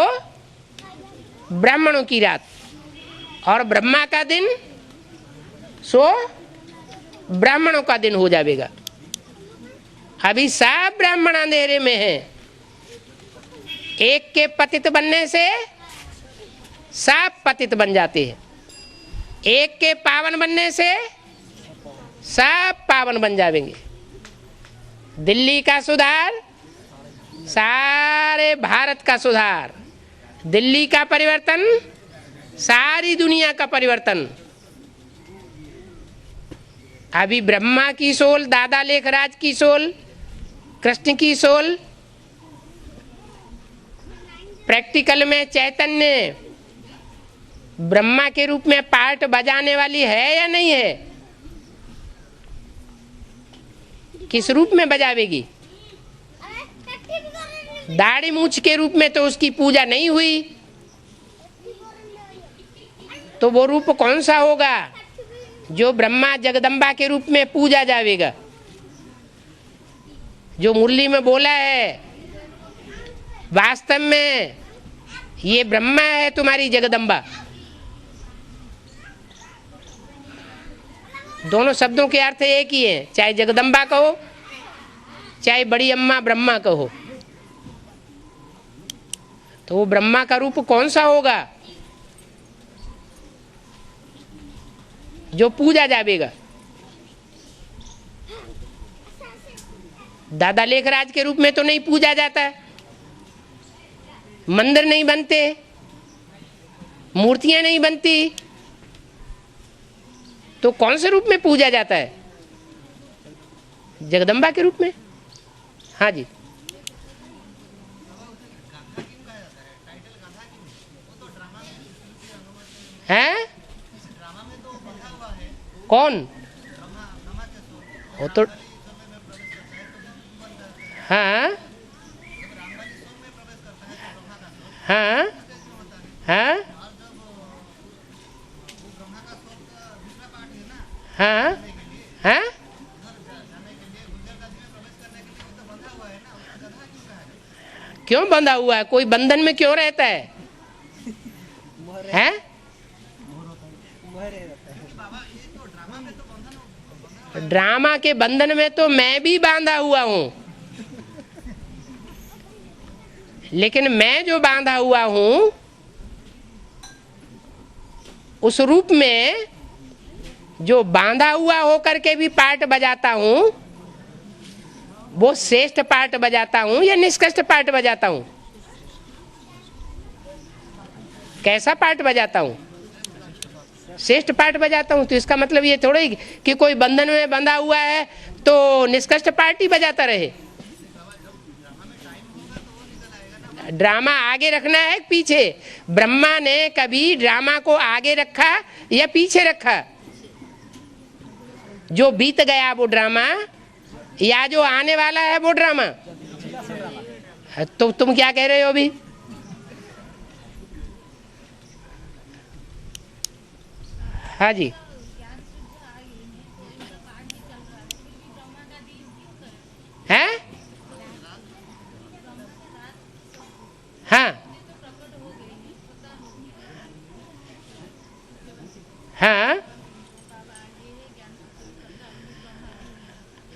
Speaker 1: ब्राह्मणों की रात, और ब्रह्मा का दिन सो ब्राह्मणों का दिन हो जाएगा। अभी सब ब्राह्मण अंधेरे में हैं। एक के पतित बनने से सब पतित बन जाते हैं, एक के पावन बनने से सब पावन बन जाएंगे। दिल्ली का सुधार, सारे भारत का सुधार। दिल्ली का परिवर्तन, सारी दुनिया का परिवर्तन। अभी ब्रह्मा की सोल, दादा लेखराज की सोल, कृष्ण की सोल प्रैक्टिकल में चैतन्य ब्रह्मा के रूप में पार्ट बजाने वाली है या नहीं है? किस रूप में बजावेगी? दाढ़ी मूछ के रूप में तो उसकी पूजा नहीं हुई, तो वो रूप कौन सा होगा जो ब्रह्मा जगदम्बा के रूप में पूजा जाएगा? जो मुरली में बोला है, वास्तव में ये ब्रह्मा है तुम्हारी जगदम्बा। दोनों शब्दों के अर्थ एक ही है, चाहे जगदम्बा कहो चाहे बड़ी अम्मा ब्रह्मा कहो। तो वो ब्रह्मा का रूप कौन सा होगा जो पूजा जाएगा? दादा लेखराज के रूप में तो नहीं पूजा जाता, मंदिर नहीं बनते, मूर्तियां नहीं बनती, तो कौन से रूप में पूजा जाता है? जगदम्बा के रूप में। हाँ जी। हैं? कौन? वो तो हाँ हाँ हाँ हाँ हाँ। क्यों बंधा हुआ है? कोई बंधन में क्यों रहता है? हैं? ड्रामा के बंधन में तो मैं भी बांधा हुआ हूं, लेकिन मैं जो बांधा हुआ हूं उस रूप में जो बांधा हुआ होकर के भी पार्ट बजाता हूं, वो श्रेष्ठ पार्ट बजाता हूं या निष्कृष्ट पार्ट बजाता हूं? कैसा पार्ट बजाता हूं? श्रेष्ठ पार्ट बजाता हूं। तो इसका मतलब ये थोड़ा ही कि कोई बंधन में बंधा हुआ है तो निष्कृष्ट पार्ट ही बजाता रहे। ड्रामा आगे रखना है पीछे? ब्रह्मा ने कभी ड्रामा को आगे रखा या पीछे रखा? जो बीत गया वो ड्रामा या जो आने वाला है वो ड्रामा? तो तुम क्या कह रहे हो अभी? हाँ जी।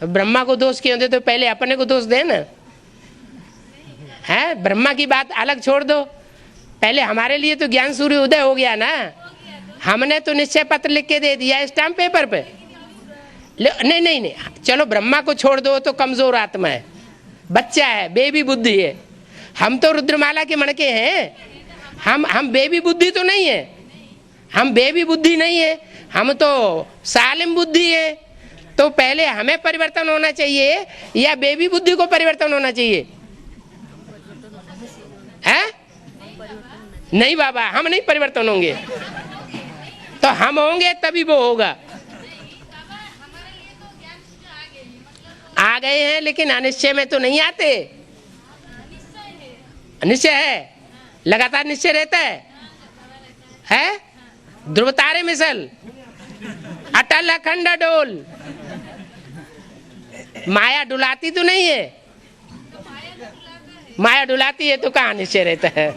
Speaker 1: ब्रह्मा को दोष क्यों दे, तो पहले अपने को दोष दे ना। है, ब्रह्मा की बात अलग छोड़ दो, पहले हमारे लिए तो ज्ञान सूर्य उदय हो गया ना। हमने तो निश्चय पत्र लिख के दे दिया स्टाम्प पेपर पे। नहीं नहीं नहीं, चलो ब्रह्मा को छोड़ दो, तो कमजोर आत्मा है, बच्चा है, बेबी बुद्धि है। हम तो रुद्रमाला के मणके हैं, हम बेबी बुद्धि तो नहीं है, हम बेबी बुद्धि नहीं है, हम तो सालिम बुद्धि है। तो पहले हमें परिवर्तन होना चाहिए या बेबी बुद्धि को परिवर्तन होना चाहिए? है? नहीं बाबा, हम नहीं परिवर्तन होंगे, तो हम होंगे तभी वो होगा। आ गए हैं, लेकिन अनिश्चय में तो नहीं आते। निश्चय है, लगातार निश्चय रहता है? ध्रुव तारे मिसल अटल अखंड डोल, माया डुलाती तो नहीं है। माया डुलाती है तो कहाँ निश्चय रहता है?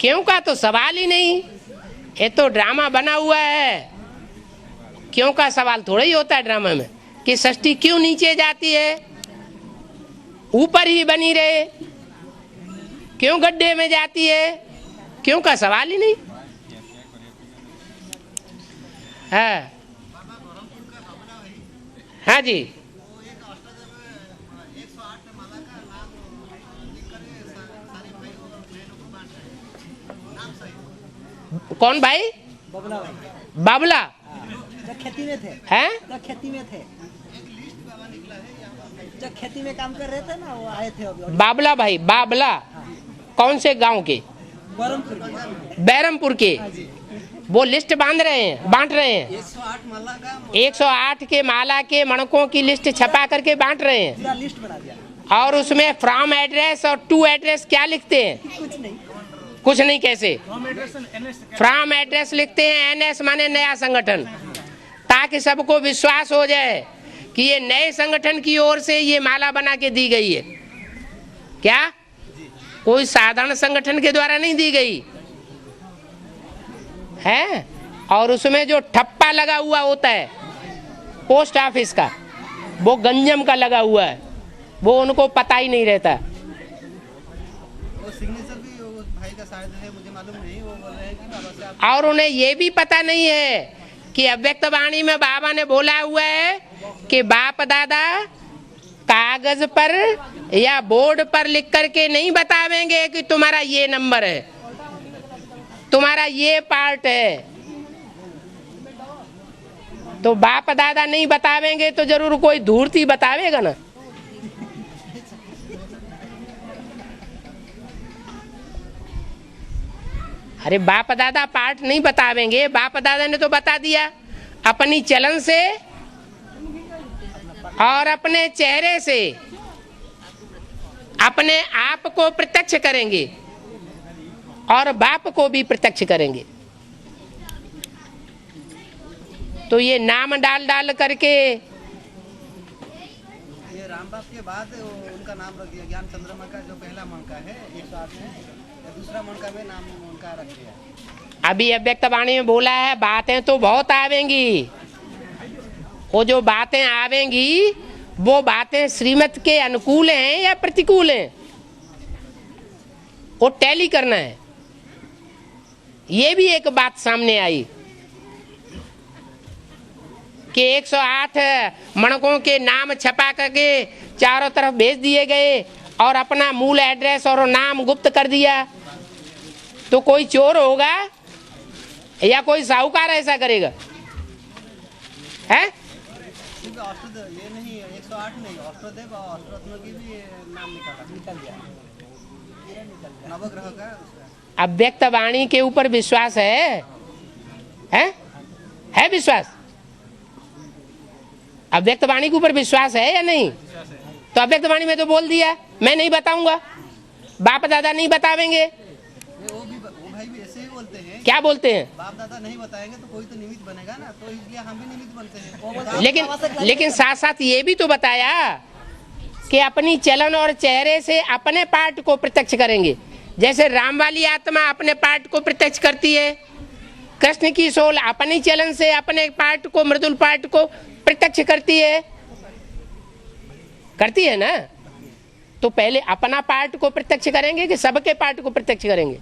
Speaker 1: क्यों का तो सवाल ही नहीं, ये तो ड्रामा बना हुआ है। क्यों का सवाल थोड़ा ही होता है ड्रामा में कि षष्ठी क्यों नीचे जाती है, ऊपर ही बनी रहे, क्यों गड्ढे में जाती है, क्यों का सवाल ही नहीं है। हाँ जी, कौन भाई? बाबला
Speaker 4: जब खेती में थे,
Speaker 1: हैं?
Speaker 4: जब खेती में थे, जब खेती में काम कर रहे थे ना, वो आए थे अभी।
Speaker 1: बाबला भाई, बाबला कौन से गांव के? बैरमपुर के। वो लिस्ट बांट रहे हैं 108 के माला के मणकों की लिस्ट छपा करके बांट रहे हैं।
Speaker 4: पूरा लिस्ट बना दिया।
Speaker 1: और उसमें फ्रॉम एड्रेस और टू एड्रेस क्या लिखते हैं? कुछ नहीं कैसे? फ्रॉम एड्रेस लिखते हैं, एनएस माने नया संगठन, ताकि सबको विश्वास हो जाए कि ये नए संगठन की ओर से ये माला बना के दी गई है। क्या कोई साधारण संगठन के द्वारा नहीं दी गई है? और उसमें जो ठप्पा लगा हुआ होता है पोस्ट ऑफिस का, वो गंजम का लगा हुआ है, वो उनको पता ही नहीं रहता।
Speaker 5: वो सिग्नेचर भी वो भाई का शायद है, मुझे मालूम नहीं। वो बोल रहे हैं कि बाबा से आप,
Speaker 1: और उन्हें ये भी पता नहीं है कि अव्यक्त वाणी में बाबा ने बोला हुआ है कि बाप दादा कागज पर या बोर्ड पर लिख करके नहीं बतावेंगे कि तुम्हारा ये नंबर है, तुम्हारा ये पार्ट है। तो बाप दादा नहीं बतावेंगे तो जरूर कोई धूर्ती बतावेगा ना। अरे बाप दादा पार्ट नहीं बतावेंगे, बाप दादा ने तो बता दिया अपनी चलन से और अपने चेहरे से अपने आप को प्रत्यक्ष करेंगे और बाप को भी प्रत्यक्ष करेंगे। तो ये नाम डाल डाल करके
Speaker 5: ये राम बाप के बाद उनका नाम रख दिया ज्ञान चंद्रमा का, जो पहला मणका है 108 में, या दूसरा मणका में नाम उनका रख दिया।
Speaker 1: अभी अव्यक्त वाणी में बोला है बातें तो बहुत आवेंगी, वो जो बातें आवेंगी वो बातें श्रीमत के अनुकूल हैं या प्रतिकूल हैं, वो टैली करना है। ये भी एक बात सामने आई कि 108 मणकों के नाम छपा करके चारों तरफ भेज दिए गए और अपना मूल एड्रेस और नाम गुप्त कर दिया। तो कोई चोर होगा या कोई साहूकार ऐसा करेगा? है
Speaker 5: ये नहीं 108 नहीं, अष्टदेव और अष्टरत्न की भी नाम निकल गया नवग्रह का।
Speaker 1: अव्यक्त वाणी के ऊपर विश्वास है? है विश्वास? अव्यक्त वाणी के ऊपर विश्वास है या नहीं? तो अव्यक्त वाणी में तो बोल दिया मैं नहीं बताऊंगा, बाप दादा नहीं बतावेंगे।
Speaker 5: वो भाई भी ऐसे ही बोलते हैं।
Speaker 1: क्या बोलते हैं?
Speaker 5: बाप दादा नहीं बताएंगे तो कोई तो निमित्त बनेगा ना, तो इसलिए हम भी निमित्त बनते हैं।
Speaker 1: लेकिन साथ साथ ये भी तो बताया कि अपनी चलन और चेहरे से अपने पार्ट को प्रत्यक्ष करेंगे। जैसे राम वाली आत्मा अपने पार्ट को प्रत्यक्ष करती है, कृष्ण की सोल अपने चलन से अपने पार्ट को, मृदुल पार्ट को प्रत्यक्ष करती है ना। तो पहले अपना पार्ट को प्रत्यक्ष करेंगे कि सबके पार्ट को प्रत्यक्ष करेंगे?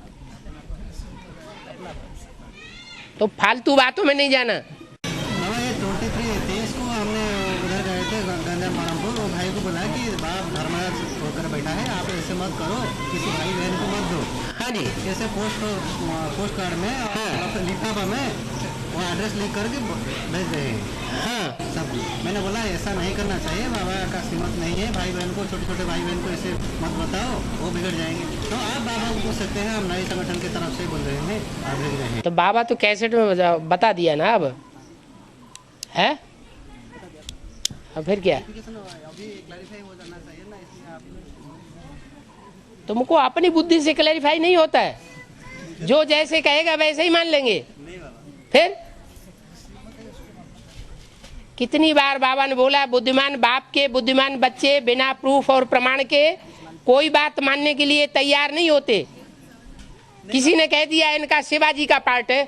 Speaker 1: तो फालतू बातों में नहीं जाना।
Speaker 5: बाबा ये 23 को हमने उधर गए थे गंगा मारामपुर, वो भाई को बोला कि बाप धर्मराज होकर बैठा है, आप ऐसे मत करो, किसी भाई बहन को मत दो।
Speaker 1: हाँ जी,
Speaker 5: जैसे पोस्ट कार्ड में और लिफाफा में वो एड्रेस लिख करके भेज रहे हैं।
Speaker 1: हाँ
Speaker 5: सब मैंने बोला ऐसा नहीं करना चाहिए, बाबा का श्रीमत नहीं है, भाई बहन को, छोटे छोटे भाई बहन को ऐसे मत बताओ, वो बिगड़ जाएंगे। तो आप बाबा को पूछ सकते हैं, हम नए संगठन की तरफ से बोल रहे हैं, आप भेज रहे हैं।
Speaker 1: तो बाबा तो कैसेट में बता दिया ना अब है। अब फिर क्या,
Speaker 5: अभी क्लैरिफाई हो जाना चाहिए ना, इसलिए आप
Speaker 1: तुमको अपनी बुद्धि से क्लैरिफाई नहीं होता है, जो जैसे कहेगा वैसे ही मान लेंगे। फिर कितनी बार बाबा ने बोला, बुद्धिमान बाप के बुद्धिमान बच्चे बिना प्रूफ और प्रमाण के कोई बात मानने के लिए तैयार नहीं होते। किसी ने कह दिया इनका शिवाजी का पार्ट है,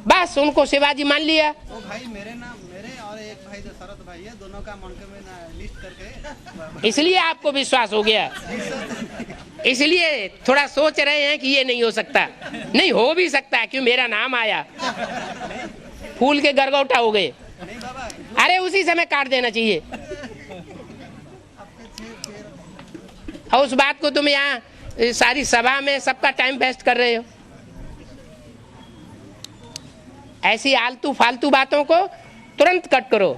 Speaker 1: बस उनको शिवाजी मान लिया।
Speaker 5: वो भाई मेरे और एक भाई जो शरद भाई है, दोनों का मन में ना लिस्ट करके,
Speaker 1: इसलिए आपको विश्वास हो गया, इसलिए थोड़ा सोच रहे हैं कि ये नहीं हो सकता। नहीं हो भी सकता है, क्यों, मेरा नाम आया, फूल के गरगौटा हो गए।
Speaker 5: नहीं बाबा,
Speaker 1: अरे उसी समय काट देना चाहिए। और उस बात को तुम यहाँ सारी सभा में सबका टाइम वेस्ट कर रहे हो। ऐसी आलतू फालतू बातों को तुरंत कट करो,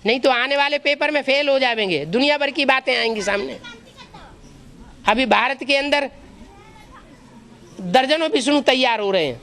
Speaker 1: नहीं तो आने वाले पेपर में फेल हो जाएंगे, दुनिया भर की बातें आएंगी सामने। अभी भारत के अंदर दर्जनों विष्णु तैयार हो रहे हैं।